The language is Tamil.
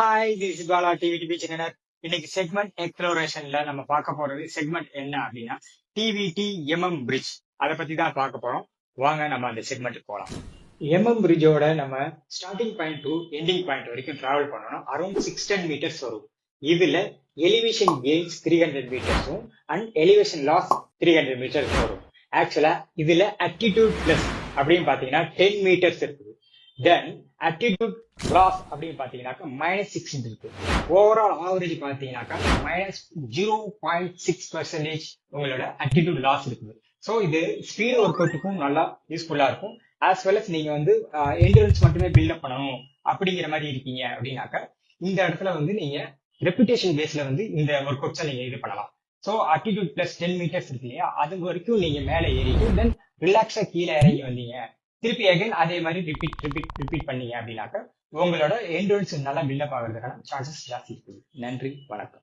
Hi, this is Bala TVDP channel. இன்னைக்கு செக்மெண்ட் எக்ஸ்ப்ளோரேஷன்ல நம்ம பார்க்க போறது செக்மெண்ட் என்ன அப்படின்னா டிவிடி பிரிட்ஜ். அதை பத்தி தான் பார்க்க போறோம். வாங்க நம்ம அந்த செக்மெண்ட் போகலாம். பிரிட்ஜோட நம்ம starting point to ending point வரைக்கும் டிராவல் பண்ணணும். அரௌண்ட் 610 மீட்டர்ஸ் வரும். இதுல எலிவேஷன் கெயின்ஸ் 300 மீட்டர்ஸும் அண்ட் எலிவேஷன் லாஸ் 300 மீட்டர்ஸ் வரும். ஆக்சுவலா இதுல அட்டிடியூட் பிளஸ் அப்படின்னு பாத்தீங்கன்னா 10 மீட்டர்ஸ் இருக்குது. தென் அட்டிடியூட் லாஸ் அப்படின்னு பாத்தீங்கன்னாக்கா -6 இருக்கு. ஓவரால் ஆவரேஜ் பாத்தீங்கன்னாக்கா -0.6% உங்களோட அட்டிடியூட் லாஸ் இருக்குது. ஸோ இது ஸ்பீட் ஒர்க் அவுட்டுக்கும் நல்லா யூஸ்ஃபுல்லா இருக்கும். ஆஸ் வெல் அஸ் நீங்க என்ட்ரன்ஸ் மட்டுமே பில்டப் பண்ணணும் அப்படிங்கிற மாதிரி இருக்கீங்க அப்படின்னாக்கா இந்த இடத்துல நீங்க ரெப்புடேஷன் பேஸ்ல இந்த ஒர்க் அவுட்ஸை நீங்க இது பண்ணலாம். ஸோ அட்டிடியூட் பிளஸ் 10 மீட்டர்ஸ் இருக்கு இல்லையா, அது வரைக்கும் நீங்க மேலே ஏறிட்டு தென் ரிலாக்ஸா கீழே இறங்கி வந்தீங்க. திருப்பி அகைன் அதே மாதிரி ரிப்பீட் பண்ணீங்க அப்படின்னாக்க உங்களோட என்ட்ரன்ஸ் நல்லா பில்டப் ஆகிறதுக்கான சான்சஸ் ஜாஸ்தி இருக்குது. நன்றி, வணக்கம்.